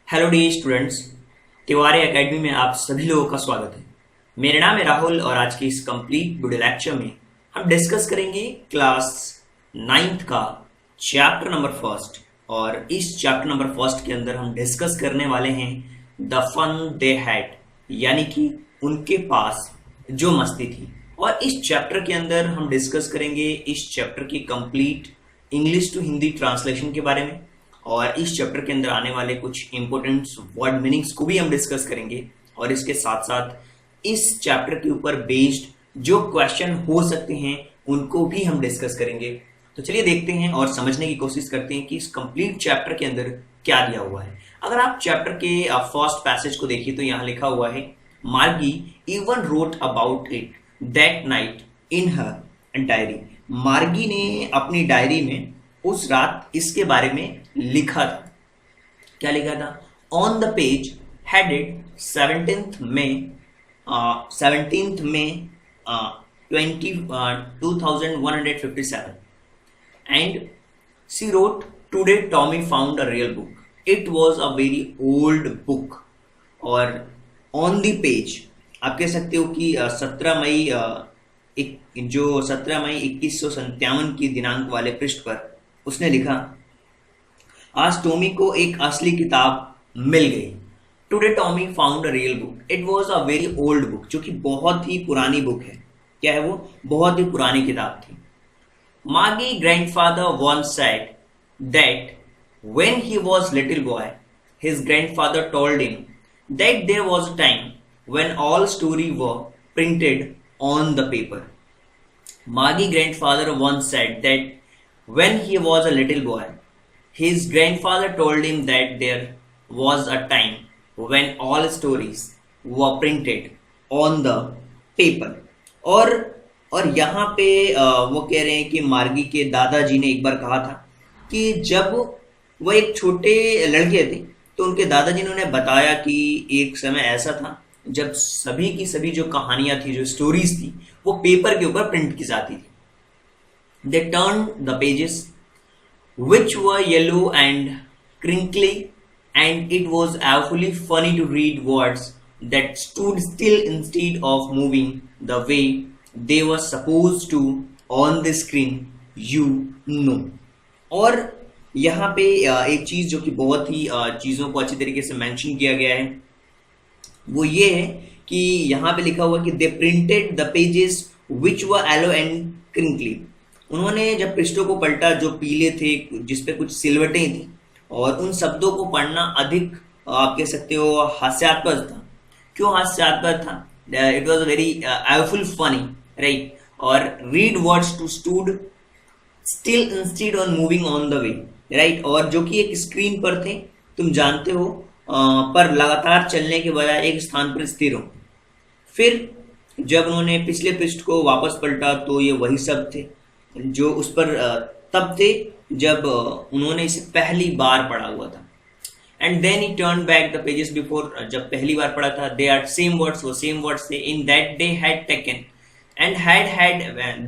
Hello D students, Tiwari academy में आप सभी लोगों का स्वागत है। मेरा नाम है राहुल और आज की इस कंप्लीट वीडियो लेक्चर में हम डिस्कस करेंगे क्लास 9th का चैप्टर नंबर फर्स्ट। और इस चैप्टर नंबर फर्स्ट के अंदर हम डिस्कस करने वाले हैं द फन दे हैड, यानी कि उनके पास जो मस्ती थी। और इस चैप्टर के अंदर हम डिस्कस करेंगे इस चैप्टर की complete English to Hindi translation के बारे में, और इस चैप्टर के अंदर आने वाले कुछ इंपोर्टेंट वर्ड मीनिंग्स को भी हम डिस्कस करेंगे। और इसके साथ साथ इस चैप्टर के ऊपर बेस्ड जो क्वेश्चन हो सकते हैं उनको भी हम डिस्कस करेंगे। तो चलिए देखते हैं और समझने की कोशिश करते हैं कि इस कंप्लीट चैप्टर के अंदर क्या दिया हुआ है। अगर आप चैप्टर के फर्स्ट पैसेज को देखिए तो यहाँ लिखा हुआ है, मार्गी even wrote about it that night in her diary. मार्गी ने अपनी डायरी में उस रात इसके बारे में लिखा था। क्या लिखा था? On the page headed 17th May 2157 and she wrote, today Tommy found a real book. It was a very old book. और ऑन द पेज आप कह सकते हो कि 17 मई 2157 की दिनांक वाले पृष्ठ पर उसने लिखा, आज टॉमी को एक असली किताब मिल गई। Today Tommy found a real book. It was a very old book, जो कि बहुत ही पुरानी बुक है। क्या है वो? बहुत ही पुरानी किताब थी। मार्गी grandfather once said that when he was little boy, his grandfather told him that there was a time when all stories were printed on the paper. Margie grandfather once said that when he was a little boy, his grandfather told him that there was a time when all stories were printed on the paper. और यहाँ पे वो कह रहे हैं कि मार्गी के दादाजी ने एक बार कहा था कि जब वो एक छोटे लड़के थे तो उनके दादाजी ने उन्हें बताया कि एक समय ऐसा था जब सभी की सभी जो कहानियां थी, जो स्टोरीज थी, वो पेपर के ऊपर प्रिंट की जाती थी। They turned the pages, which were yellow and crinkly, and it was awfully funny to read words that stood still instead of moving the way they were supposed to on the screen, you know. और यहाँ पे एक चीज जो कि बहुत ही चीजों को अच्छी तरीके से मेंशन किया गया है वो ये है कि यहाँ पे लिखा हुआ कि they printed the pages which were yellow and crinkly. उन्होंने जब पृष्ठों को पलटा जो पीले थे, जिसपे कुछ सिलवटें थी, और उन शब्दों को पढ़ना अधिक आप कह सकते हो हास्यास्पद था। क्यों हास्यास्पद था? It was very awfully funny, right. और read words to stood still instead on moving on the way, right. और जो कि एक स्क्रीन पर थे, तुम जानते हो, पर लगातार चलने के बजाय एक स्थान पर स्थिर हो। फिर जब उन्होंने पिछले पृष्ठ को वापस पलटा तो ये वही शब्द थे जो उस पर तब थे जब उन्होंने इसे पहली बार पढ़ा हुआ था। And then he turn back the pages before, जब पहली बार पढ़ा था, दे आर सेम वर्ड्स, वो सेम वर्ड्स थे। In that they had taken and had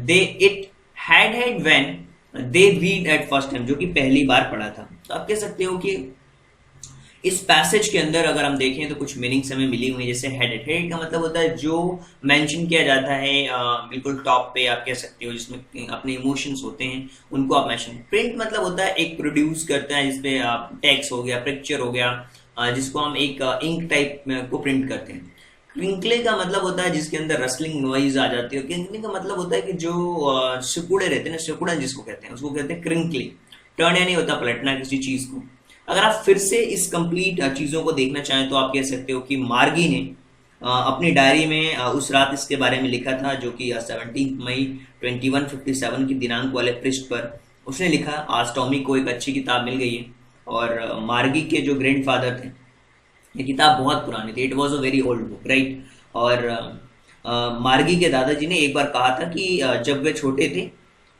they it had when they read at first time, जो कि पहली बार पढ़ा था। तो आप कह सकते हो कि इस पैसेज के अंदर अगर हम देखें तो कुछ मीनिंग्स हमें मिली हुई है। जैसे हेडेड का मतलब होता है जो मेंशन किया जाता है बिल्कुल टॉप पे, आप कह सकते हो, जिसमें अपने इमोशंस होते हैं उनको आप मेंशन। प्रिंट मतलब होता है एक प्रोड्यूस करते हैं, जिसपे टेक्स्ट हो गया, पिक्चर हो गया, जिसको हम एक इंक टाइप को प्रिंट करते हैं। क्रिंकले का मतलब होता है जिसके अंदर रसलिंग नॉइज आ जाती है। क्रिंकलिंग का मतलब होता है कि जो सिकुड़े रहते हैं ना, सिकुड़ा जिसको कहते हैं, उसको कहते हैं क्रिंकली। टर्न नहीं होता पलटना किसी चीज को। अगर आप फिर से इस कंप्लीट चीजों को देखना चाहें तो आप कह सकते हो कि मार्गी ने अपनी डायरी में उस रात इसके बारे में लिखा था, जो कि 17 मई 2157 की दिनांक वाले पृष्ठ पर उसने लिखा, आज टॉमी को एक अच्छी किताब मिल गई है। और मार्गी के जो ग्रैंडफादर थे, ये किताब बहुत पुरानी थी, it was a very old book, right. और मार्गी के दादाजी ने एक बार कहा था कि जब वे छोटे थे,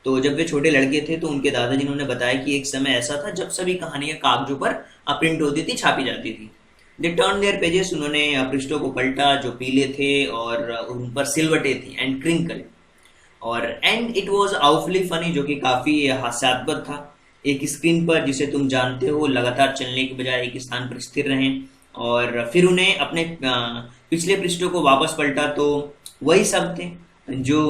तो जब वे छोटे लड़के थे तो उनके दादाजी ने उन्हें बताया कि एक समय ऐसा था जब सभी कहानियां कागजों पर प्रिंट होती थी, छापी जाती थी। दे टर्न देयर पेजेस, उन्होंने पृष्ठों को पलटा जो पीले थे और उन पर सिलवटें थी, एंड क्रिंकल, और एंड इट वाज आउटफुली फनी, जो कि काफी हास्यास्पद था। एक स्क्रीन पर जिसे तुम जानते हो लगातार चलने के बजाय एक स्थान पर स्थिर रहें। और फिर उन्हें अपने पिछले पृष्ठों को वापस पलटा तो वही सब थे जो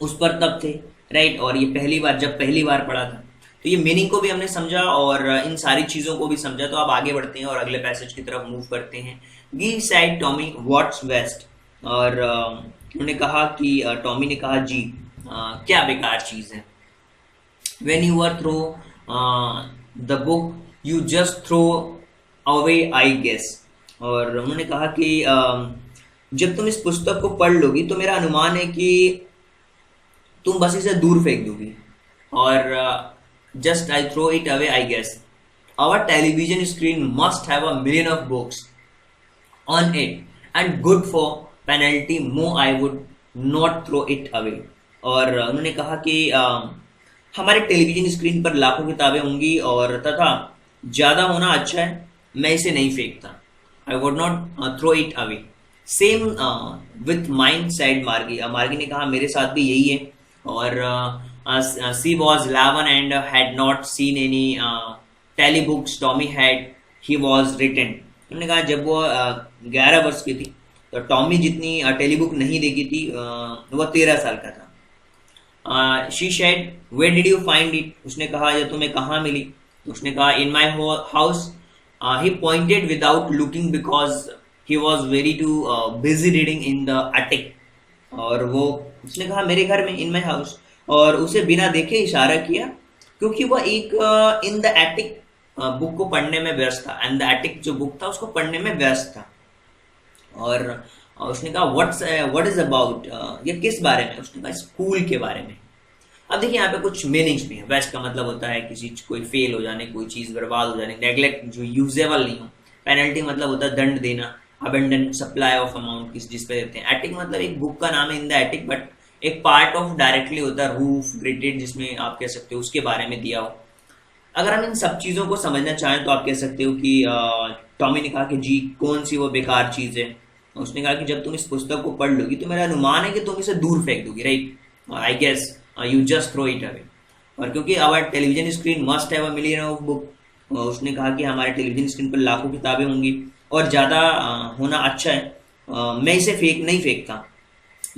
उस पर तब थे, राइट। और ये पहली बार पढ़ा था, तो ये मीनिंग को भी हमने समझा और इन सारी चीज़ों को भी समझा। तो अब आगे बढ़ते हैं और अगले पैसेज की तरफ मूव करते हैं। गी सेड टॉमी व्हाट्स वेस्ट। और उन्होंने कहा कि टॉमी ने कहा जी क्या बेकार चीज़ है। when you are throw the book you just throw away I guess। और उन्होंने कहा कि जब तुम इस पुस्तक को पढ़ लोगी तो मेरा अनुमान है कि तुम बस इसे दूर फेंक दोगी। और just I throw it away I guess our television screen must have a million of books on it and good for penalty more I would not throw it away। और उन्होंने कहा कि हमारे टेलीविजन स्क्रीन पर लाखों किताबें होंगी और तथा ज़्यादा होना अच्छा है, मैं इसे नहीं फेंकता। I would not throw it away. Same with mind said Margie. Margie ने कहा मेरे साथ भी यही है। और she was 11 and had not seen any tele books Tommy had he was written. उन्होंने कहा जब वो 11 वर्ष की थी तो टॉमी जितनी टेली बुक नहीं देखी थी वह 13 साल का था। She said where did you find it. उसने कहा ये तुम्हें कहाँ मिली। उसने कहा in my house. He pointed without looking because he was very too busy reading in the attic. और वो उसने कहा मेरे घर में, इन माई हाउस। और उसे बिना देखे इशारा किया क्योंकि वह एक इन द एटिक बुक को पढ़ने में व्यस्त था। एंड द एटिक जो बुक था उसको पढ़ने में व्यस्त था। और उसने कहा व्हाट इज अबाउट, ये किस बारे में। उसने कहा स्कूल के बारे में। अब देखिए यहाँ पे कुछ मीनिंग्स भी हैं। वेस्ट का मतलब होता है किसी कोई फेल हो जाने, कोई चीज़ बर्बाद हो जाने, नेग्लेक्ट जो यूजेबल नहीं हो। पेनल्टी मतलब होता है दंड देना, अबेंडन सप्लाई ऑफ अमाउंट जिस पे देते हैं। एटिक मतलब एक बुक का नाम है इन द एटिक, बट एक पार्ट ऑफ डायरेक्टली होता है रूफ ग्रेटेड, जिसमें आप कह सकते हो उसके बारे में दिया हो। अगर हम इन सब चीज़ों को समझना चाहें तो आप कह सकते हो कि टॉमी ने कहा कि जी कौन सी वो बेकार चीज़ है। उसने कहा कि जब तुम इस पुस्तक को पढ़ लोगी तो मेरा अनुमान है कि तुम इसे दूर फेंक दोगी, right. I guess you just throw it away. और क्योंकि our television screen must have a million of book. उसने कहा कि हमारे टेलीविजन स्क्रीन पर लाखों किताबें होंगी और ज़्यादा होना अच्छा है, मैं इसे नहीं फेंकता।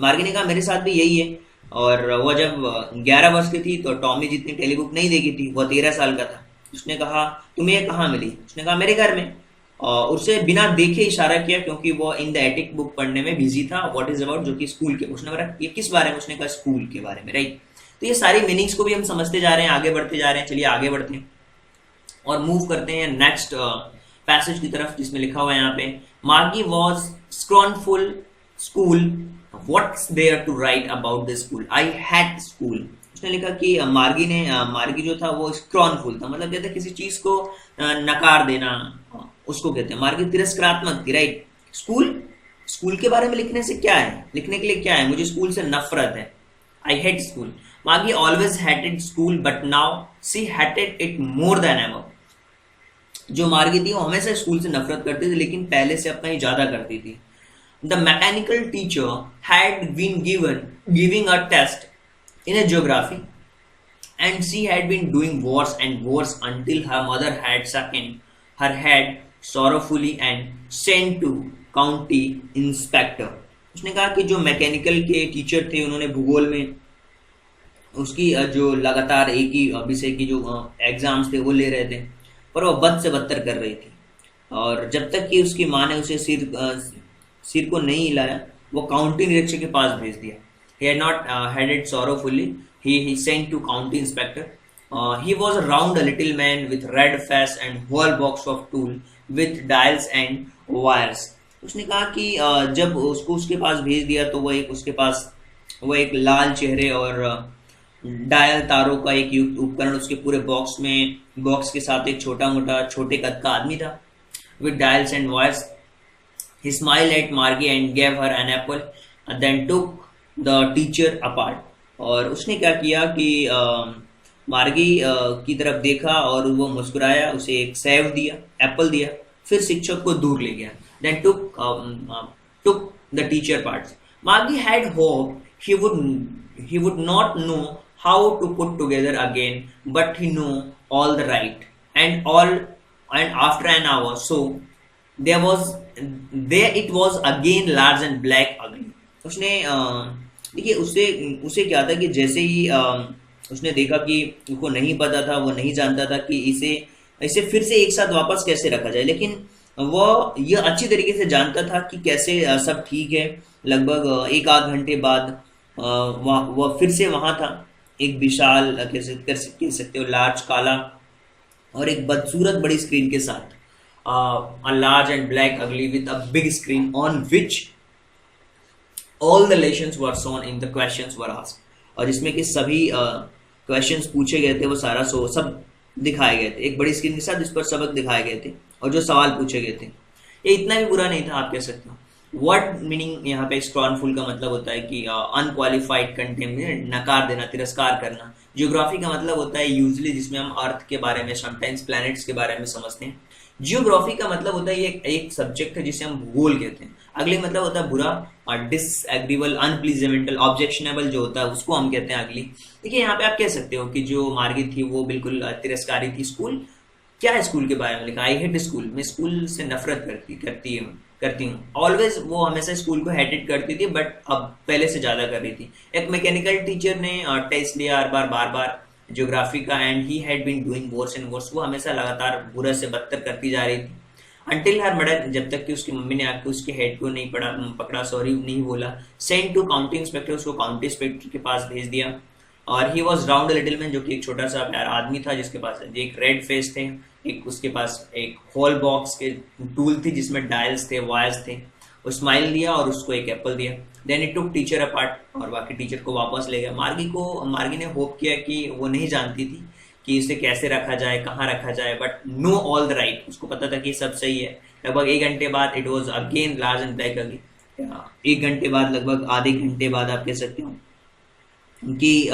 मार्गी ने कहा मेरे साथ भी यही है। और वह जब 11 वर्ष की थी तो टॉमी जितनी टेली बुक नहीं देखी थी, वह 13 साल का था। उसने कहा तुम्हें यह कहाँ मिली। उसने कहा मेरे घर में। और उसे बिना देखे इशारा किया क्योंकि वो इन द एटिक बुक पढ़ने में बिजी था। व्हाट इज अबाउट, जो कि स्कूल के। उसने कहा ये किस बारे में। उसने कहा स्कूल के बारे में, राइट। तो ये सारी मीनिंग्स को भी हम समझते जा रहे हैं, आगे बढ़ते जा रहे हैं। चलिए आगे बढ़ते हैं और मूव करते हैं नेक्स्ट पैसेज की तरफ, जिसमें लिखा हुआ है यहाँ पे Margie was scornful school what's there to write about the school I hate school. उसने लिखा कि मार्गी जो था वो स्क्रॉनफुल था, मतलब कहते हैं किसी चीज को नकार देना, उसको कहते हैं। मार्गी तिरस्कारात्मक थी, राइट। स्कूल के बारे में लिखने से क्या है, लिखने के लिए क्या है, मुझे स्कूल से नफरत है। I hate school. Margie always hated school but now she hated it more than ever. जो मार्गी थी वो हमेशा स्कूल से नफरत करती थी, लेकिन पहले से अब कहीं ज्यादा करती थी। The mechanical teacher had been giving a test in a geography, and she had been doing worse and worse until her mother had shaken her head sorrowfully and sent to county inspector। उसने कहा कि जो mechanical के teacher थे उन्होंने भूगोल में उसकी जो लगातार एक ही विषय की जो एग्जाम्स थे वो ले रहे थे, पर वो बद से बदतर कर रही थी। और जब तक कि उसकी माँ ने उसे सिर को नहीं हिलाया, वो काउंटी निरीक्षक के पास भेज दिया। He had not headed sorrowfully. He sent to county inspector. He was a round little man with red face and whole box of tool with dials and wires। उसने कहा कि जब उसको उसके पास भेज दिया तो वो एक लाल चेहरे और डायल तारों का एक युक्त उपकरण उसके पूरे बॉक्स के साथ एक छोटे कद का आदमी था with dials and wires। He smiled at Margie and gave her an apple and then took the teacher apart। और उसने क्या किया कि मार्गी की तरफ देखा और वो मुस्कुराया, उसे एक सेव दिया, एप्पल दिया, फिर शिक्षक को दूर ले गया। Then took the teacher apart। Margie had hoped he would not know how to put together again, but he knew all the right and after an hour so there it was again large and black ugly. उसने देखिए उसे उसे क्या था कि जैसे ही उसने देखा कि उसको नहीं पता था, वो नहीं जानता था कि इसे इसे फिर से एक साथ वापस कैसे रखा जाए, लेकिन वह यह अच्छी तरीके से जानता था कि कैसे सब ठीक है। लगभग एक आध घंटे बाद वह फिर से वहां था, एक विशाल कह सकते हो लार्ज काला और एक बदसूरत बड़ी स्क्रीन के साथ, a large and black ugly with a big screen on which all the lessons were shown in the questions were asked, और जिसमें कि सभी क्वेश्चंस पूछे गए थे वो सारा सब दिखाए गए थे, एक बड़ी स्क्रीन के साथ जिस पर सबक दिखाए गए थे और जो सवाल पूछे गए थे। ये इतना भी बुरा नहीं था, आप कह सकते हो। वर्ड मीनिंग यहाँ पे स्क्रॉनफुल का मतलब होता है कि अनक्वालिफाइड कंटेम्प्ट, नकार देना, तिरस्कार करना। जियोग्राफी का मतलब होता है यूजली जिसमें हम अर्थ के बारे में, समटाइम्स प्लैनेट्स के बारे में समझते हैं। जियोग्राफी का मतलब होता है ये एक सब्जेक्ट है जिसे हम भूगोल कहते हैं। अगले मतलब होता है बुरा, और डिसएग्रीबल, अनप्लीजेंटल, ऑब्जेक्शनेबल जो होता है उसको हम कहते हैं अगली। देखिए यहाँ पे आप कह सकते हो कि जो मार्गी थी वो बिल्कुल तिरस्कारी थी। स्कूल क्या है, स्कूल के बारे में लिखा, आई हेट स्कूल, मैं स्कूल से नफरत करती हूँ। ऑलवेज वो हमेशा स्कूल को हेटेड करती थी, बट अब पहले से ज्यादा कर रही थी। एक मैकेनिकल टीचर ने टेस्ट लिया बार बार ज्योग्राफी का, and he had been doing worse and worse, वो हमेशा लगातार बुरा से बदतर करती जा रही थी। अंटिल हर मर्डर, जब तक कि उसकी मम्मी ने आके उसके हेड को नहीं पकड़ा, सॉरी नहीं बोला। सेंड टू काउंटी इंस्पेक्टर, उसको काउंटी इंस्पेक्टर के पास भेज दिया। और he was round little man, जो कि एक छोटा सा प्यारा आदमी था जिसके पास एक रेड फेस थे, एक उसके पास एक होल बॉक्स के टूल थी जिसमें डायल्स थे, वायर्स थे। वो स्माइल दिया और उसको एक एप्पल दिया। Then it took teacher apart, और बाकी टीचर को वापस ले गया। मार्गी ने होप किया कि वो नहीं जानती थी कि इसे कैसे रखा जाए, कहाँ रखा जाए, but know all the right, उसको पता था कि सब सही है। लगभग एक घंटे बाद it was again large and black again. एक घंटे बाद, लगभग आधे घंटे बाद आप कह सकते हो कि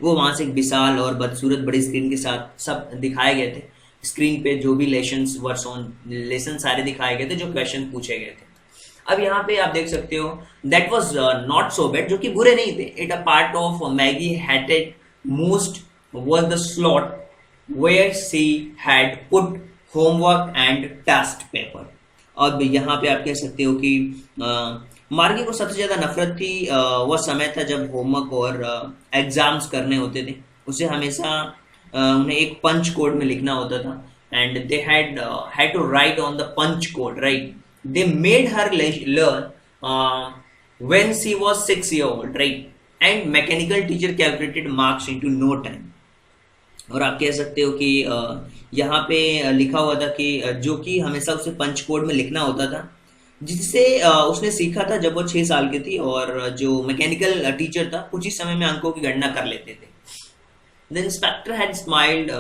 वो वहां से एक विशाल और बदसूरत बड़ी स्क्रीन के साथ सब दिखाए गए थे। स्क्रीन पे जो भी लेसन सारे दिखाए गए थे, जो क्वेश्चन पूछे गए थे। अब यहाँ पे आप देख सकते हो that was not so bad, जो कि बुरे नहीं थे। It a part of Maggi hated most was the slot where she had put homework and test paper। अब यहाँ पे आप कह सकते हो कि मार्गी को सबसे ज्यादा नफरत थी वह समय था जब होमवर्क और एग्जाम्स करने होते थे। उसे हमेशा उन्हें एक पंच कोड में लिखना होता था, and they had to write on the punch code, right. They made her learn when she was 6 years old, right, and mechanical teacher calculated marks into no time. और आप कह सकते हो कि यहाँ पे लिखा हुआ था कि जो कि हमेशा उसे पंच कोड में लिखना होता था, जिससे उसने सीखा था जब वो 6 साल की थी। और जो मैकेनिकल टीचर था कुछ ही समय में अंकों की गणना कर लेते थे। The inspector had smiled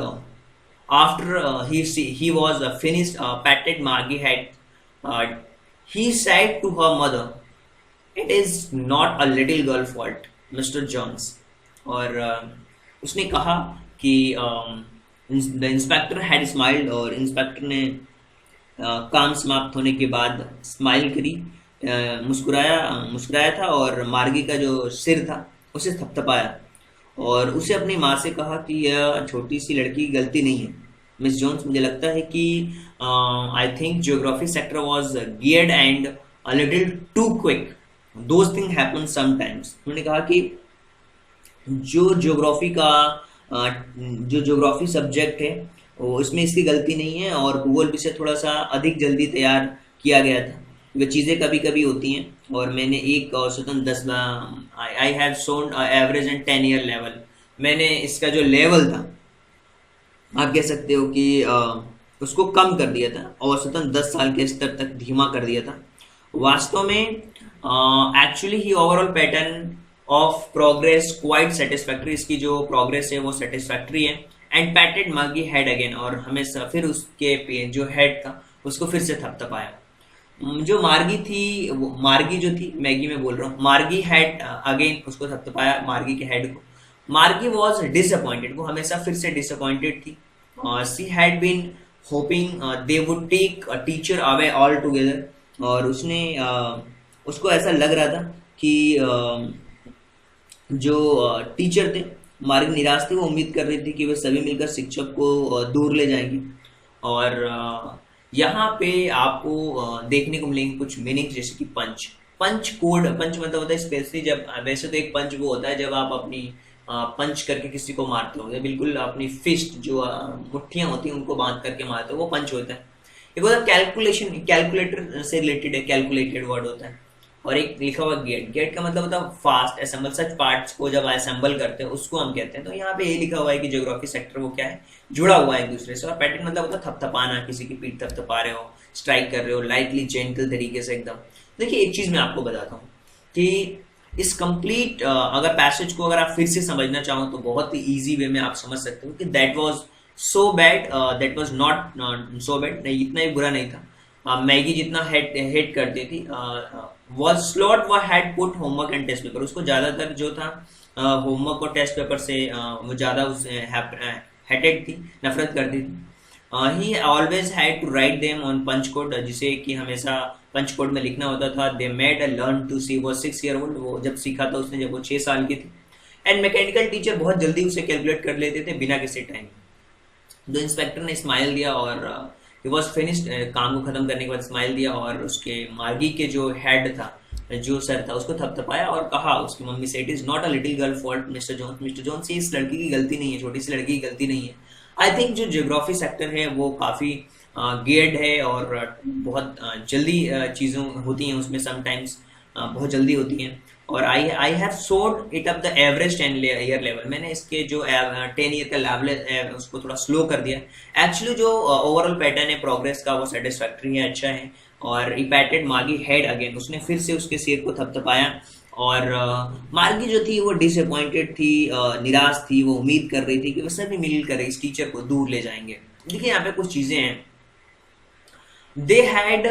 after he was finished, patted Margie head. He said to her mother, "It is not a little girl fault, Mr. Jones." और उसने कहा कि द इंस्पेक्टर हैड स्माइल्ड, और इंस्पेक्टर ने काम समाप्त होने के बाद स्माइल करी, मुस्कुराया था, और मार्गी का जो सिर था उसे थपथपाया, और उसे अपनी माँ से कहा कि यह छोटी सी लड़की की गलती नहीं है मिस जोन्स। मुझे लगता है कि I think geography sector was geared and a little too quick, those thing happen sometimes. उन्होंने कहा कि जो ज्योग्राफी सब्जेक्ट है वो इसमें इसकी गलती नहीं है, और भूगोल विषय थोड़ा सा अधिक जल्दी तैयार किया गया था। वे चीज़ें कभी कभी होती हैं, और मैंने एक औसतन 10 I have shown average and 10 year level, मैंने इसका जो लेवल था आप कह सकते हो कि उसको कम कर दिया था, औसतन 10 साल के स्तर तक धीमा कर दिया था। वास्तव में actually he overall pattern of progress quite satisfactory, इसकी जो प्रोग्रेस है वो सेटिस्फैक्ट्री है। एंड पैटेड मार्गी हेड अगेन, और हमेशा फिर उसके जो हेड था उसको फिर से थपथपाया। जो मार्गी थी, मार्गी जो थी, मैगी में बोल रहा हूँ, मार्गी हेड अगेन उसको थपथपाया, मार्गी के हेड को। मार्गी वॉज डिसअपॉइंटेड, वो हमेशा फिर से डिसअपॉइंटेड थी। She had been hoping they would take a teacher away all together, और उसको ऐसा लग रहा था कि जो टीचर थे मार्ग निराश थी, वो उम्मीद कर रही थी कि वे सभी मिलकर शिक्षक को दूर ले जाएंगे। और यहाँ पे आपको देखने को मिलेंगे कुछ मीनिंग, जैसे कि पंच पंच कोड। पंच मतलब होता है स्पेशली जब, वैसे तो एक पंच वो होता है जब आप अपनी पंच करके किसी को मारते हो, या बिल्कुल अपनी फिस्ट जो मुट्ठियां होती हैं उनको बांध करके मारते हो, वो पंच होता है। एक होता है कैलकुलेशन, कैलकुलेटर से रिलेटेड है, कैलकुलेटेड वर्ड होता है। और एक लिखा हुआ गेट, गेट का मतलब होता है फास्ट असेंबल, सच पार्ट्स को जब असेंबल करते हैं उसको हम कहते हैं। तो यहाँ पे ये लिखा हुआ है कि ज्योग्राफी सेक्टर वो क्या है, जुड़ा हुआ है एक दूसरे से। और पैटर्न मतलब होता है थपथपाना, किसी की पीठ थपथपा रहे हो, स्ट्राइक कर रहे हो लाइटली जेंटल तरीके से एकदम। देखिए एक चीज मैं आपको बताता हूँ कि इस कंप्लीट अगर पैसेज को अगर आप फिर से समझना चाहो तो बहुत ही इजी वे में आप समझ सकते हो कि that was so bad, that was not so bad, नहीं इतना ही बुरा नहीं था। मैगी जितना हेट करती थी, was slot वो had put homework and test paper, उसको ज्यादातर जो था होमवर्क और टेस्ट पेपर से वो ज्यादा उस हेटेड थी, नफरत करती थी। He always had to write them on punch code, जिसे कि हमेशा पंच कोड में लिखना होता था। They made a learn to see, वो 6 ईयर ओल्ड, वो जब सीखा था उसने जब वो 6 साल की थी। एंड मैकेनिकल टीचर बहुत जल्दी उसे कैलकुलेट कर लेते थे बिना किसी टाइम। तो इंस्पेक्टर ने स्माइल दिया और ही वॉज फिनिश्ड, काम को खत्म करने के बाद स्माइल दिया और उसके मार्गी के जो हेड था, जो सर था, उसको थपथपाया और कहा उसकी मम्मी से, it is not a little girl fault mister Jones, mister Jones ये इस लड़की की गलती नहीं है, छोटी सी लड़की की गलती नहीं है। आई थिंक जो ज्योग्राफी सेक्टर है वो काफी गेयर्ड है और बहुत जल्दी चीज़ों होती हैं उसमें, समटाइम्स बहुत जल्दी होती हैं। और आई हैव सोड it up the average 10 year level, मैंने इसके जो 10 ईयर का लेवल है उसको थोड़ा स्लो कर दिया। एक्चुअली जो ओवरऑल पैटर्न है प्रोग्रेस का वो सेटिस्फैक्ट्री है, अच्छा है। और ही पैटेड मार्गी हेड अगेन, उसने फिर से उसके सिर को थपथपाया। और मार्गी जो थी वो डिसअपॉइंटेड थी, निराश थी, वो उम्मीद कर रही थी कि वो सभी मिलकर इस टीचर को दूर ले जाएंगे। देखिए यहाँ पे कुछ चीजें हैं। They had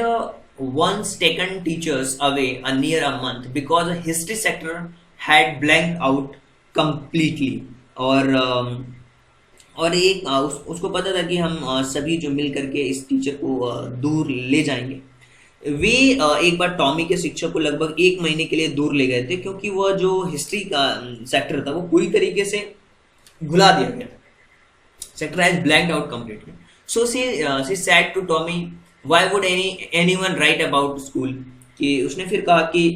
once taken teachers away a near a month because the history sector had blanked out completely। और एक उसको पता था कि हम सभी जो मिल करके इस टीचर को दूर ले जाएंगे। वे एक बार टॉमी के शिक्षक को लगभग 1 महीने के लिए दूर ले गए थे, क्योंकि वह जो हिस्ट्री का सेक्टर था वो पूरी तरीके से भुला दिया गया। Sector has blanked out completely. So she said to Tommy, why would anyone write about school, कि उसने फिर कहा कि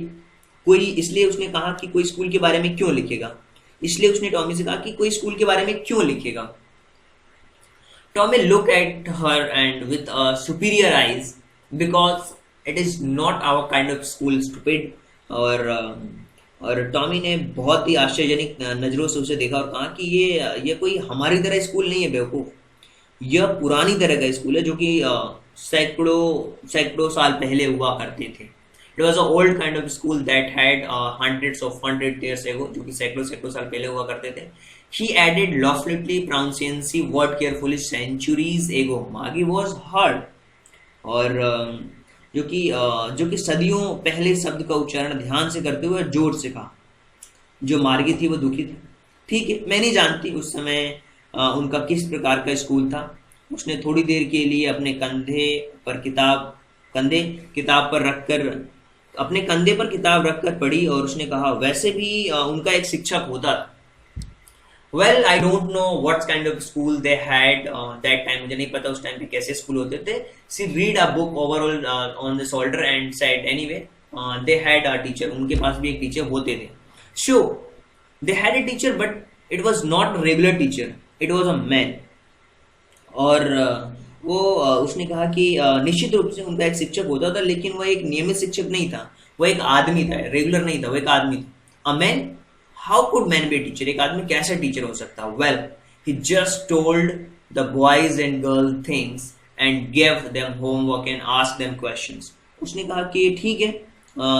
कोई, इसलिए उसने कहा कि कोई स्कूल के बारे में क्यों लिखेगा, इसलिए उसने टॉमी से कहा कि कोई स्कूल के बारे में क्यों लिखेगा। Tommy look at her and with superior eyes because it is not our kind of school stupid. और टॉमी ने बहुत ही आश्चर्यजनक नजरों से उसे देखा और कहा कि ये कोई हमारी तरह स्कूल नहीं है बेवकूफ, यह पुरानी तरह का स्कूल है जो कि सैकड़ों साल पहले हुआ करते थे। It was a old kind of school that had hundred years ago, जो कि सैकड़ों साल पहले हुआ करते थे। ही एडेड लॉफ्टली प्रोनाउंसिएंसी वर्ड केयरफुली सेंचुरीज एगो, मागी वॉज हर्ड। और जो कि सदियों पहले शब्द का उच्चारण ध्यान से करते हुए जोर से कहा। जो मार्गी थी वो दुखी थी। ठीक है, मैं नहीं जानती उस समय उनका किस प्रकार का स्कूल था। उसने थोड़ी देर के लिए अपने कंधे पर किताब रखकर पढ़ी और उसने कहा, वैसे भी उनका एक शिक्षक होता था। Well I don't know what kind of school they had that time, मुझे नहीं पता उस टाइम पे कैसे स्कूल होते थे। She read a book overall on the shoulder and said, anyway they had a teacher, उनके पास भी एक टीचर होते थे। So they had a teacher but it was not regular teacher, it was a man. और उसने कहा कि निश्चित रूप से उनका एक शिक्षक होता था, लेकिन वह एक नियमित शिक्षक नहीं था, वह एक आदमी था, रेगुलर नहीं था, वह एक आदमी था। A man, how could man B teacher, एक आदमी कैसे टीचर हो सकता? Well, he just told the boys and girl things and gave them homework and asked them questions. उसने कहा कि ठीक है,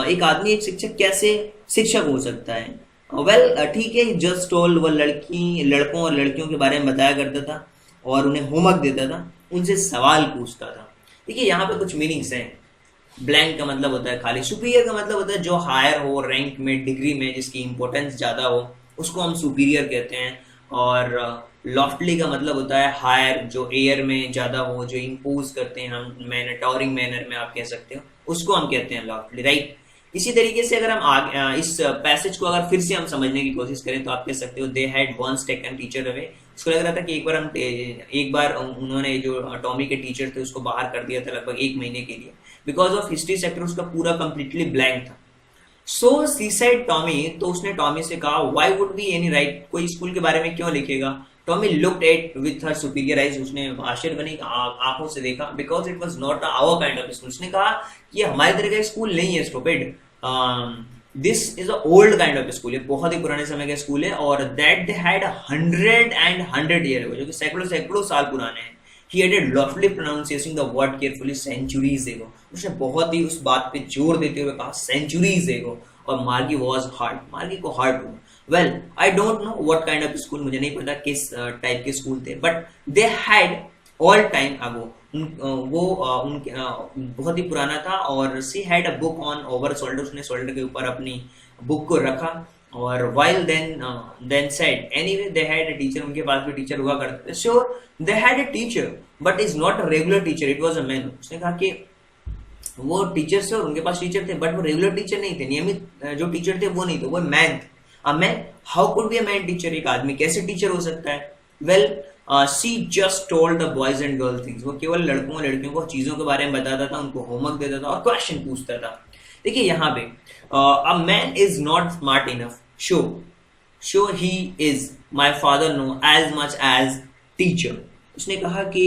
एक आदमी एक शिक्षक कैसे शिक्षक हो सकता है? वेल ठीक है, जस्ट टोल्ड, वह लड़कों और लड़कियों के बारे में बताया करता था और उन्हें होमवर्क देता था, उनसे सवाल पूछता था। देखिए यहाँ पे कुछ मीनिंग्स हैं। ब्लैंक का मतलब होता है खाली, सुपीरियर का मतलब होता है जो हायर हो रैंक में, डिग्री में, जिसकी इंपॉर्टेंस ज्यादा हो, उसको हम सुपीरियर कहते हैं। और लॉफ्टली का मतलब होता है हायर, जो एयर में ज्यादा हो, जो इम्पोज करते हैं हम, मैनर, टॉरिंग मैनर में आप कह सकते हो, उसको हम कहते हैं लॉफ्टली, राइट। इसी तरीके से अगर हम आगे इस पैसेज को अगर फिर से हम समझने की कोशिश करें तो आप कह सकते हो they had once taken teacher away. उसको लग रहा था कि एक बार उन्होंने जो टॉमी के टीचर थे उसको बाहर कर दिया था लगभग 1 महीने के लिए, बिकॉज ऑफ हिस्ट्री सेक्टर उसका पूरा कंप्लीटली ब्लैंक था। सो सी सेड टॉमी, तो उसने टॉमी से कहा why would be any right, कोई स्कूल के बारे में क्यों लिखेगा। Tommy looked at with her superior eyes, उसने आश्चर्य बनी आंखों से देखा, because it was not our kind of school. उसने कहा कि ये हमारे तरह का स्कूल नहीं है stupid, this is a old kind of school, ये बहुत ही पुराने समय का स्कूल है, और दैट दे हैड 100 ईयर, जो कि सैकड़ों सैकड़ों साल पुराने हैं। He added lovely pronunciating the word carefully centuries ago. उसने बहुत ही उस बात पे जोर देते हुए कहा centuries ago, और मार्गी was hurt, मार्गी को hurt हुआ। Well, I don't know what kind of school, मुझे नहीं पता किस टाइप के स्कूल थे, but they had all time ago, वो उनके बहुत ही पुराना था, और she had a book on over shoulder, उसने शोल्डर के ऊपर अपनी बुक को रखा, और while then said anyway they had a teacher, उनके पास भी टीचर हुआ करते थे। sure they had a teacher but is not a regular teacher, it was a man। उसने कहा कि वो टीचर थे और उनके पास टीचर थे, बट वो रेगुलर टीचर नहीं थे, नियमित जो टीचर थे वो नहीं थे, वो मैन थे। A man, how could be a man teacher, एक आदमी कैसे टीचर हो सकता है। Well she just told the boys and girl things, वो केवल लड़कों और लड़कियों को चीजों के बारे में बताता था, उनको होमवर्क देता था और क्वेश्चन पूछता था। देखिए यहाँ पे a man is not smart enough, sure he is, my father know as much as teacher। उसने कहा कि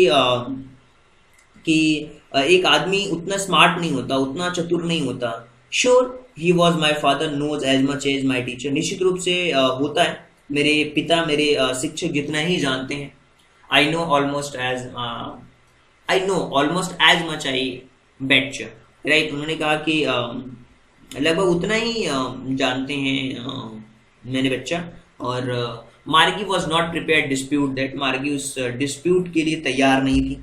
एक आदमी उतना स्मार्ट नहीं होता, उतना चतुर नहीं होता। sure he was, my father knows as much as my teacher, निश्चित रूप से होता है, मेरे पिता मेरे शिक्षक जितना ही जानते हैं। I know almost as much I bet you, right। उन्होंने कहा कि लगभग उतना ही जानते हैं मैंने बच्चा। और मार्गी was not prepare dispute that, मार्गी उस डिस्प्यूट के लिए तैयार नहीं थी,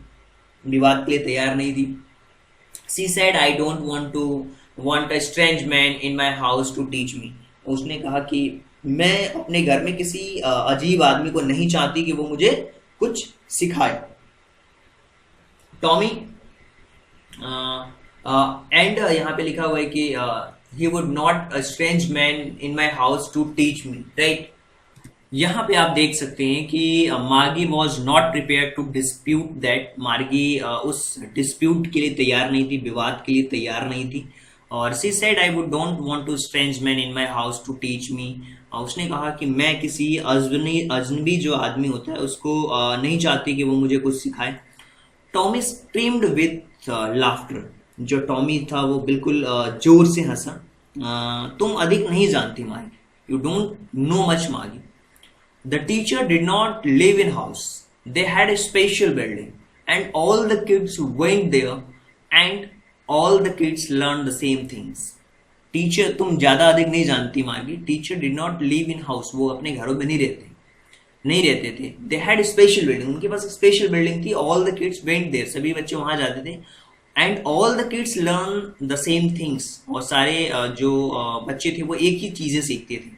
विवाद के लिए तैयार नहीं थी। She said I don't want a stranger man in my house to teach me, उसने कहा कि मैं अपने घर में किसी अजीब आदमी को नहीं चाहती कि वो मुझे कुछ सिखाए। टॉमी एंड यहाँ पे लिखा हुआ है कि he would not a strange man in my house to teach me, right। यहाँ पे आप देख सकते हैं कि मार्गी was not prepared to dispute that, मार्गी उस dispute के लिए तैयार नहीं थी, विवाद के लिए तैयार नहीं थी। और she said I would don't want to strange man in my house to teach me, उसने कहा कि मैं किसी अजनबी जो आदमी होता है उसको नहीं चाहती कि वो मुझे कुछ सिखाए। टॉमी स्क्रीम्ड विथ लाफ्टर, जो टॉमी था वो बिल्कुल जोर से हंसा। तुम अधिक नहीं जानती Margie, you don't know much Margie. The teacher did not live in house, they had a special building and all the kids went there and all the kids learn the same things. Teacher, तुम ज्यादा अधिक नहीं जानती Margie, teacher did not live in house, वो अपने घरों में नहीं रहते थे। दे हैड स्पेशल बिल्डिंग, उनके पास स्पेशल बिल्डिंग थी। All the kids went there, सभी बच्चे वहां जाते थे। And all the kids learn the same things, और सारे जो बच्चे थे वो एक ही चीजें सीखते थे।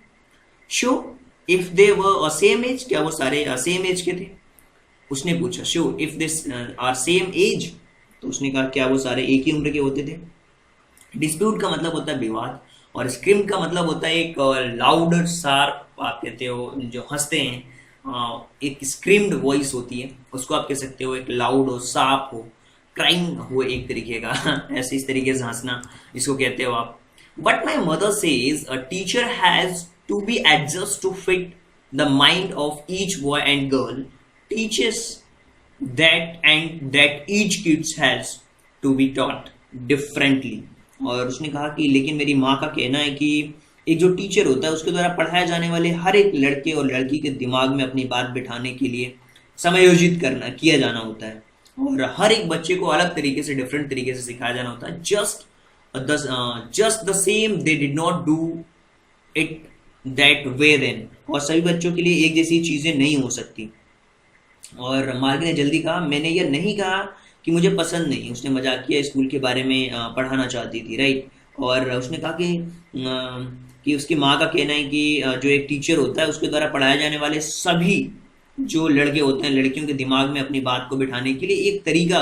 So if they were same age, क्या वो सारे सेम एज के थे, उसने पूछा। So if this are same age, तो उसने कहा क्या वो सारे एक ही उम्र के होते थे। डिस्प्यूट का मतलब होता है विवाद, और स्क्रीम का मतलब होता है एक लाउड शार्प, आप कहते हो जो हंसते हैं, एक स्क्रीम्ड वॉइस होती है, उसको आप कह सकते हो एक लाउड हो, शार्प हो, क्राइंग हो एक तरीके का ऐसे इस तरीके से हंसना, इसको कहते हो आप। But my mother says a teacher has to be adjust to fit the mind of each boy and girl, teachers that each kids has to be taught differently। और उसने कहा कि लेकिन मेरी माँ का कहना है कि एक जो टीचर होता है उसके द्वारा पढ़ाए जाने वाले हर एक लड़के और लड़की के दिमाग में अपनी बात बिठाने के लिए समायोजित किया जाना होता है, और हर एक बच्चे को अलग तरीके से, डिफरेंट तरीके से सिखाया जाना होता है। Just the same they did not do it that way then, और सभी बच्चों के लिए एक जैसी चीजें नहीं हो सकती। और मार्गी ने जल्दी कहा, मैंने यह नहीं कहा कि मुझे पसंद नहीं, उसने मजाक किया, स्कूल के बारे में पढ़ाना चाहती थी, राइट। और उसने कहा कि उसकी माँ का कहना है कि जो एक टीचर होता है उसके द्वारा पढ़ाए जाने वाले सभी जो लड़के होते हैं, लड़कियों के दिमाग में अपनी बात को बिठाने के लिए एक तरीका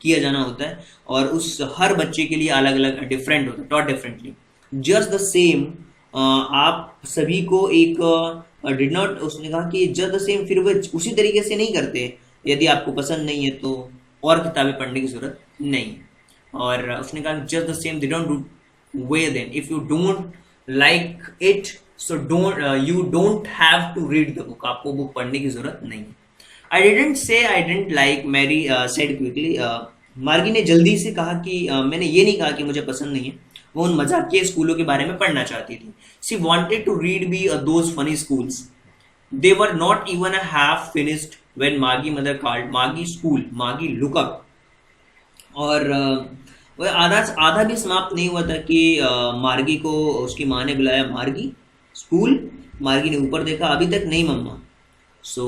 किया जाना होता है, और उस हर बच्चे के लिए अलग अलग डिफरेंट होता है, taught differently. Just the same, आप सभी को एक डिड नॉट, उसने कहा कि जस्ट द सेम, फिर वो उसी तरीके से नहीं करते। यदि आपको पसंद नहीं है तो और किताबें पढ़ने की जरूरत नहीं। और उसने कहा just the same they don't do way then, if you don't like it so don't, you don't have to read the book, आपको बुक पढ़ने की जरूरत नहीं है। I didn't say I didn't like, Mary said quickly, Margie ने जल्दी से कहा कि मैंने ये नहीं कहा कि मुझे पसंद नहीं है। वो उन मजाकिया स्कूलों के बारे में पढ़ना चाहती थी। She wanted to read be those funny schools. They were not even a half finished when Margie mother called Margie school, Margie look up. और वह आधा आधा भी समाप्त नहीं हुआ था कि मार्गी को उसकी माँ ने बुलाया, मार्गी स्कूल। मार्गी ने ऊपर देखा, अभी तक नहीं mamma. So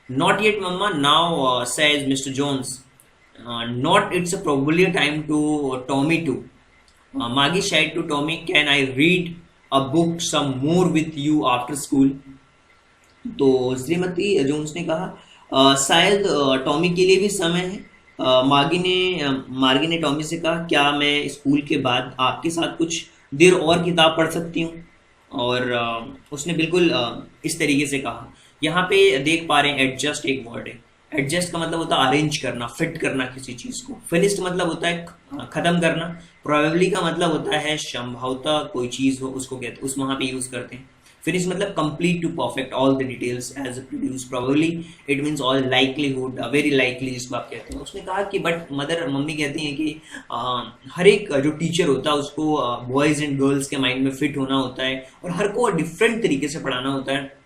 not yet mamma, now says Mister Jones, not it's a probably a time to Tommy too. Maggie said to Tommy, can I read a book some more with you after school? तो Shrimati Jones ने कहा शायद Tommy के लिए भी समय है। मार्गी ने टॉमी से कहा, क्या मैं स्कूल के बाद आपके साथ कुछ देर और किताब पढ़ सकती हूँ? और उसने बिल्कुल इस तरीके से कहा। यहाँ पे देख पा रहे हैं एडजस्ट एक वर्ड है। एडजस्ट का मतलब होता है अरेंज करना, फिट करना किसी चीज को। फिनिश्ड मतलब होता है खत्म करना। प्रोबेबली का मतलब होता है संभवतः कोई चीज हो उसको कहते, उस वहां पे यूज करते हैं। फिनिश मतलब complete to perfect, all the details as produce. Probably it means all likelihood, very likely जिसको आप कहते हैं। उसने कहा कि बट मदर, मम्मी कहती हैं कि हर एक जो टीचर होता है उसको बॉयज एंड गर्ल्स के माइंड में फिट होना होता है और हर को डिफरेंट तरीके से पढ़ाना होता है।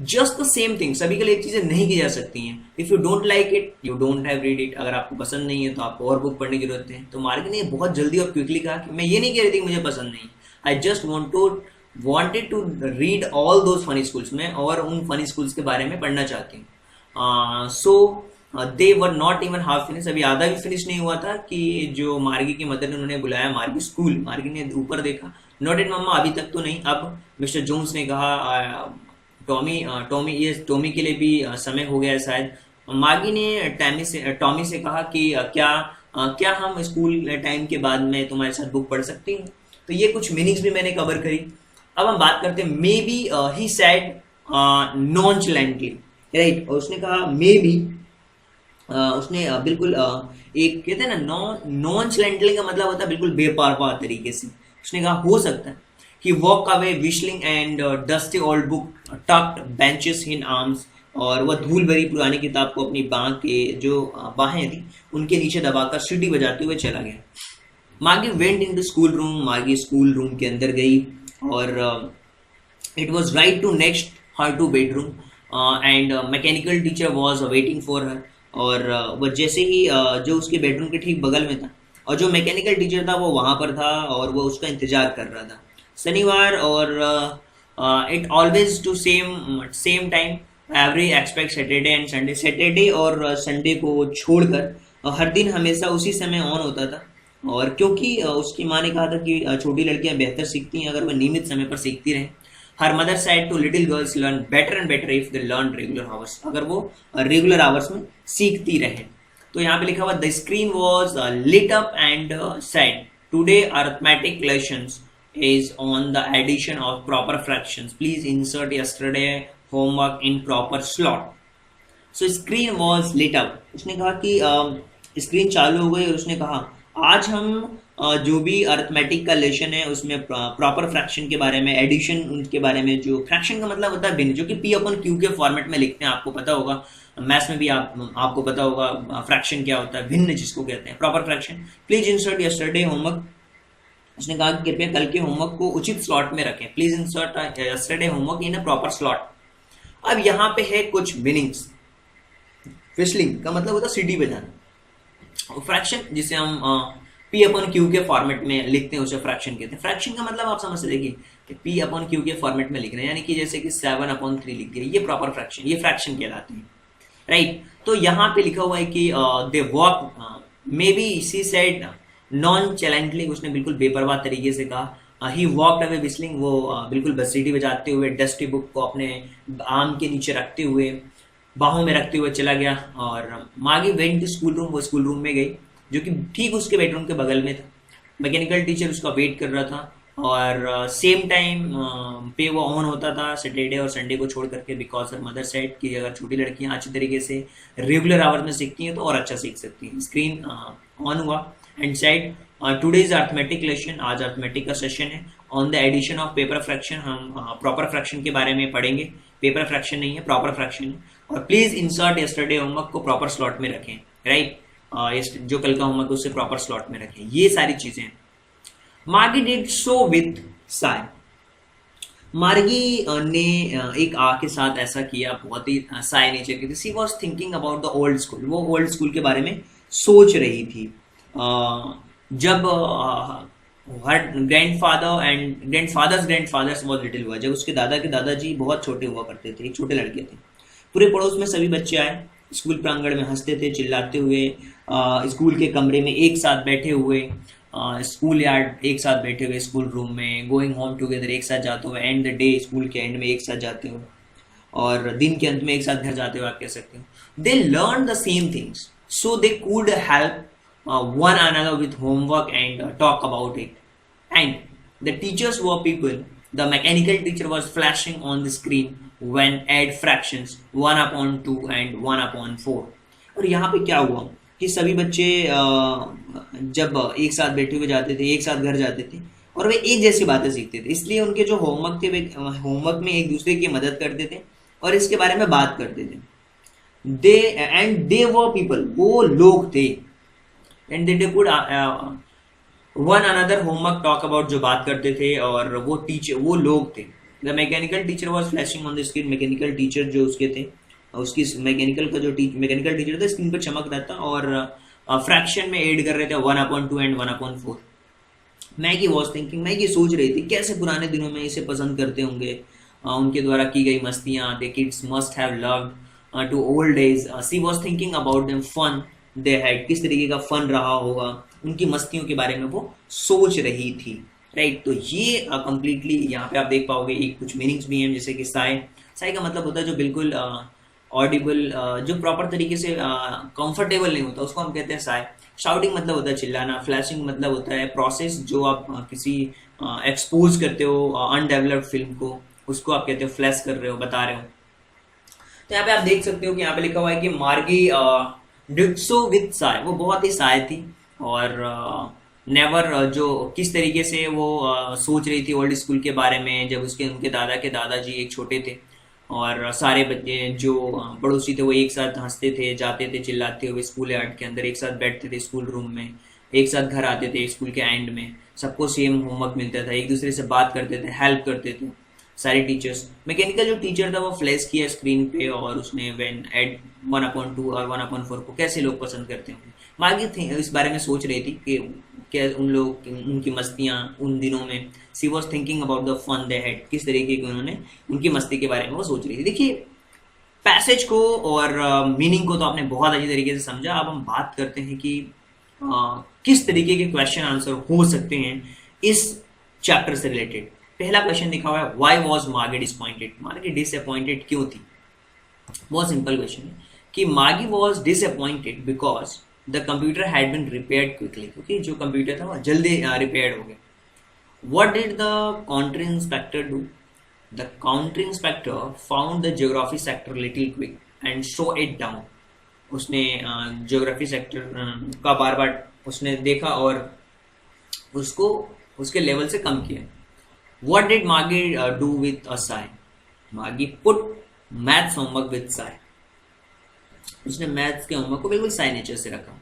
जस्ट द सेम थिंग, सभी के लिए एक चीजें नहीं की जा सकती हैं। If you don't like it you don't have read it, अगर आपको पसंद नहीं है तो आपको और बुक पढ़ने की जरूरत है। तो मार्गी ने बहुत जल्दी और क्विकली कहा कि मैं ये नहीं कह रही थी कि मुझे पसंद नहीं, I just wanted to read all those funny schools, में और उन फनी स्कूल्स के बारे में पढ़ना चाहती हूँ। So they were not even half finish, अभी आधा भी फिनिश नहीं हुआ था कि जो मार्गी की मदर ने उन्होंने बुलाया मार्गी स्कूल। मार्गी ने ऊपर देखा, नॉट इट मम्मा, अभी तक तो नहीं। अब मिस्टर जोन्स ने कहा टॉमी के लिए भी समय हो गया है शायद। मार्गी ने टॉमी से कहा कि क्या हम स्कूल टाइम के बाद में तुम्हारे साथ बुक पढ़ सकती हूँ? तो ये कुछ मीनिंग्स भी मैंने कवर करी। अब हम बात करते हैं maybe, he said nonchalantly, right. और उसने कहा मे बी, उसने बिल्कुल एक कहते हैं ना नॉनचलेंटली का मतलब होता है बिल्कुल बेपरवाह तरीके से। उसने कहा हो सकता है कि walk away whistling and dusty old book tucked benches in arms, और वह धूल भरी पुरानी किताब को अपनी बाहें थी उनके नीचे दबाकर सीटी बजाते हुए चला गया। Margie went in the school room, Margie school room के अंदर गई और it was right to next her to bedroom and mechanical teacher was waiting for her. और वह जैसे ही जो उसके बेडरूम के ठीक बगल में था और जो मैकेनिकल टीचर था वो वहां पर था और वो उसका इंतजार कर रहा था। शनिवार और it always to same time every expect Saturday and Sunday, Saturday और संडे को छोड़कर हर दिन हमेशा उसी समय ऑन होता था। और क्योंकि उसकी माँ ने कहा था कि छोटी लड़कियां बेहतर सीखती हैं अगर वह नियमित समय पर सीखती रहें। Her mother said to little girls learn better and better if they learn regular hours, अगर वो रेगुलर आवर्स में सीखती रहें। तो यहाँ पे लिखा हुआ the screen was lit up and said today arithmetic lessons is on the addition of proper fractions, please insert yesterday homework in proper slot. So screen was lit up, उसने कहा कि स्क्रीन चालू हो गई और उसने कहा आज हम जो भी अरिथमेटिक का लेसन है उसमें प्रॉपर फ्रैक्शन के बारे में, एडिशन उनके बारे में, जो फ्रैक्शन का मतलब होता है भिन्न, जो कि पी अपन क्यू के फॉर्मेट में लिखते हैं, आपको पता होगा मैथ्स में भी आपको पता होगा फ्रैक्शन क्या होता है, भिन्न जिसको कहते हैं proper fraction. Please insert yesterday homework, उसने कहा कि कृपया कल के होमवर्क को उचित स्लॉट में रखें, please insert yesterday homework in a proper slot. अब यहाँ पे है कुछ मीनिंग्स। फिशलिंग का मतलब होता है सीटी बजाना, फ्रैक्शन जिसे हम पी अपन क्यू के फॉर्मेट में लिखते हैं उसे फ्रैक्शन कहते हैं। फ्रैक्शन का मतलब आप समझ सकते कि पी अपन क्यू के फॉर्मेट में लिख रहे हैं, यानी कि जैसे कि 7/3 लिख दिया, ये प्रॉपर फ्रैक्शन, ये फ्रैक्शन कहलाते हैं, राइट। तो यहाँ पे लिखा हुआ है कि they walk, maybe she said nonchalantly, उसने बिल्कुल बेपरवाह तरीके से कहा। ही वॉकड अवे विस्लिंग, वो बिल्कुल बसीटी बजाते हुए डस्टी बुक को अपने आम के नीचे रखते हुए बाहों में रखते हुए चला गया। और मार्गी वेंट टू स्कूल रूम, वो स्कूल रूम में गई जो कि ठीक उसके बेडरूम के बगल में था। मैकेनिकल टीचर उसका वेट कर रहा था और सेम टाइम पे वो ऑन होता था सैटरडे और संडे को छोड़ करके, बिकॉज हर मदर सेड कि अगर छोटी लड़कियां अच्छी तरीके से रेगुलर आवर में सीखती हैं तो और अच्छा सीख सकती हैं। स्क्रीन ऑन हुआ and said today's arithmetic lesson, आज अर्थमेटिक का सेशन है, on the addition of paper fraction. हम प्रॉपर फ्रैक्शन के बारे में पढ़ेंगे। पेपर फ्रैक्शन नहीं है, प्रॉपर फ्रैक्शन है। और प्लीज इंसर्ट यस्टरडे होमवर्क को प्रॉपर स्लॉट में रखें, राइट। जो कल का होमवर्क उसे प्रॉपर स्लॉट में रखें। ये सारी चीजें मार्गी डिड सो विथ साय। मार्गी ने एक आ के साथ ऐसा किया, बहुत ही साय नेचर की थी। She was thinking about the old school, वो ओल्ड स्कूल के बारे में सोच रही थी। जब हर grandfather and grandfathers was little हुआ, जब उसके दादा के दादाजी बहुत छोटे हुआ करते थे, छोटे लड़के थे। पूरे पड़ोस में सभी बच्चे आए, स्कूल प्रांगण में हंसते थे, चिल्लाते हुए, स्कूल के कमरे में एक साथ बैठे हुए, स्कूल यार्ड एक साथ बैठे हुए, स्कूल रूम में, गोइंग होम टुगेदर एक साथ जाते हुए, एंड द डे स्कूल के एंड में एक साथ जाते हुए, और दिन के अंत में एक साथ घर जाते हुए, आप कह सकते हो। They learn the same things so they could help one another with homework and talk about it. And the teachers were people. The mechanical teacher was flashing on the screen when add fractions 1/2 and 1/4. और यहाँ पे क्या हुआ कि सभी बच्चे जब एक साथ बैठे हुए जाते थे, एक साथ घर जाते थे, और वे एक जैसी बातें सीखते थे। इसलिए उनके जो होमवर्क थे वे होमवर्क में एक दूसरे की मदद करते थे और इसके बारे में बात करते थे। दे वर पीपल, वो लोग थे। And they could one another homework talk about, जो बात करते थे, और वो टीचर, वो लोग थे। The mechanical teacher was flashing on the screen. Mechanical teacher जो उसके थे, उसकी मैकेनिकल का जो मैकेनिकल टीचर था स्क्रीन पर चमक रहा था और फ्रैक्शन में ऐड कर रहे थे 1/2 and 1/4। Maggi was thinking, Maggi सोच रही थी कैसे पुराने दिनों में इसे पसंद करते होंगे, उनके द्वारा की गई मस्तियाँ। The kids must have loved to old days. She was thinking about them fun they had, किस तरीके का फन रहा होगा, उनकी मस्तियों के बारे में वो सोच रही थी, राइट। तो ये कंप्लीटली यहाँ पे आप देख पाओगे एक कुछ मीनिंग्स भी हैं, जैसे कि साय। साय का मतलब होता है जो बिल्कुल ऑडिबल, जो प्रॉपर तरीके से कंफर्टेबल नहीं होता, उसको हम कहते हैं साय। शाउटिंग मतलब होता है चिल्लाना। फ्लैशिंग मतलब होता है प्रोसेस, जो आप किसी एक्सपोज करते हो अनडेवलप्ड फिल्म को, उसको आप कहते हो फ्लैश कर रहे हो, बता रहे हो। तो यहाँ पे आप देख सकते हो कि यहाँ पे लिखा हुआ है कि मार्गी डिड सो विथ साय, वो बहुत ही साय थी। और नेवर जो किस तरीके से वो सोच रही थी ओल्ड स्कूल के बारे में, जब उनके दादा के दादाजी एक छोटे थे और सारे बच्चे जो पड़ोसी थे वो एक साथ हंसते थे, जाते थे चिल्लाते हुए, स्कूल यार्ड के अंदर एक साथ बैठते थे, स्कूल रूम में एक साथ घर आते थे, स्कूल के एंड में सबको सेम होमवर्क मिलता था, एक दूसरे से बात करते थे, हेल्प करते थे सारे टीचर्स। मैकेनिकल जो टीचर था वो फ्लैश किया स्क्रीन पे और उसने व्हेन एड 1/2 और 1/4 को कैसे लोग पसंद करते होंगे। मार्गी इस बारे में सोच रही थी कि क्या उन लोग, उनकी मस्तियाँ उन दिनों में। She was thinking about the fun they had, किस तरीके की उन्होंने उनकी मस्ती के बारे में वो सोच रही थी। देखिए पैसेज को और मीनिंग को तो आपने बहुत अच्छी तरीके से समझा। अब हम बात करते हैं कि किस तरीके के क्वेश्चन आंसर हो सकते हैं इस चैप्टर से रिलेटेड। पहला क्वेश्चन लिखा हुआ है, why was Margie disappointed. Margie disappointed क्यों थी? बहुत सिंपल क्वेश्चन है कि Margie was disappointed because the computer had been repaired quickly, क्योंकि जो कंप्यूटर था वो जल्दी रिपेयर्ड हो गया। What did the counter inspector do? The counter inspector found the geography sector little quick and show it down. उसने geography sector का बार बार उसने देखा और उसको उसके लेवल से कम किया। What did Margie do with a sigh? Margie put maths homework with sigh. उसने मैथ्स के होमवर्क को बिल्कुल साई नेचर से रखा।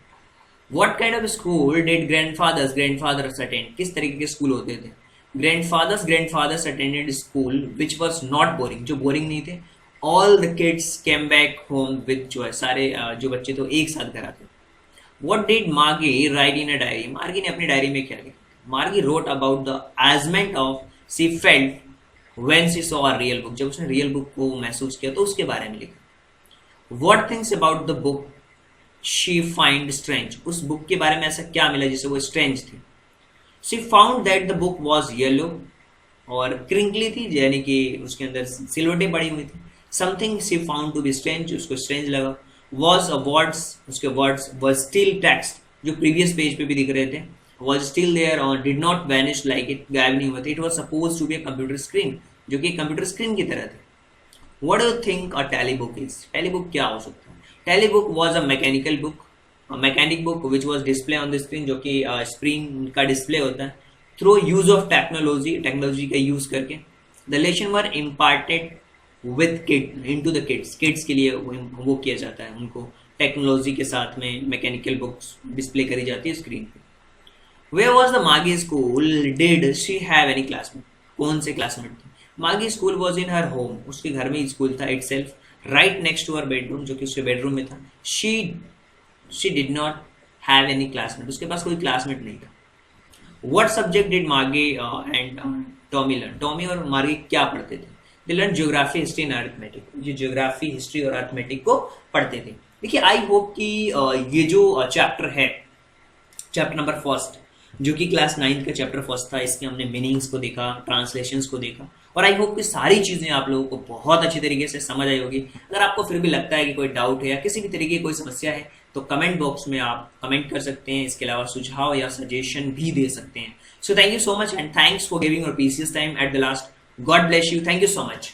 What kind of school did grandfathers attend? किस तरीके के स्कूल होते थे? Grandfathers attended school which was not boring, जो बोरिंग नहीं थे। All the kids came back home with joy. सारे जो बच्चे थे एक साथ घर आते। What did Margie write in a diary? मार्गी ने अपनी डायरी में क्या लिखा? मार्गी wrote about the amazement of she felt when she saw a real book. जब उसने रियल बुक को महसूस किया तो उसके बारे में लिखा। What things about the book she find strange? उस बुक के बारे में ऐसा क्या मिला जिसे वो स्ट्रेंज थी? She found that the book was yellow और क्रिंकली थी, यानी कि उसके अंदर सिलवटें पड़ी हुई थी। Something she found to be strange, उसको स्ट्रेंज लगा। Was a words, उसके वर्ड्स were still text, जो प्रीवियस पेज पे भी दिख रहे थे, was still there or did not vanish like it, गायब नहीं हुआ था. It was supposed to be a computer screen, जो कि कंप्यूटर स्क्रीन की तरह थे. What do you think a tally book is? Tally book क्या हो सकता है? Tally book was a mechanical book, a mechanic book which was display on the screen, जो कि स्क्रीन का डिस्प्ले होता है. Through use of टेक्नोलॉजी का यूज करके the lesson were imparted with kid into the kids के लिए वो किया जाता है, उनको टेक्नोलॉजी के साथ में मैकेनिकल बुक्स डिस्प्ले करी जाती है स्क्रीन पे. Where was the Magi school? Did she have any classmate? कौन से क्लासमेट थे? Magi school was in her home. उसके घर में स्कूल था itself, right next to her bedroom, जो कि उसके बेडरूम में था. She did not have any classmate. उसके पास कोई क्लासमेट नहीं था. What subject did Magi and Tommy learn? Tommy और मार्गी क्या पढ़ते थे? They learned geography, history and arithmetic. ये ज्योग्राफी, हिस्ट्री और अर्थमेटिक को पढ़ते थे. देखिए, आई होप कि ये जो चैप्टर है, चैप्टर नंबर फर्स्ट, जो कि क्लास 9 का चैप्टर फर्स्ट था, इसके हमने मीनिंग्स को देखा, ट्रांसलेशंस को देखा, और आई होप कि सारी चीज़ें आप लोगों को बहुत अच्छी तरीके से समझ आई होगी. अगर आपको फिर भी लगता है कि कोई डाउट है या किसी भी तरीके की कोई समस्या है, तो कमेंट बॉक्स में आप कमेंट कर सकते हैं. इसके अलावा सुझाव या सजेशन भी दे सकते हैं. So thank you so much and thanks for giving your precious time at the last. God bless you. Thank you so much.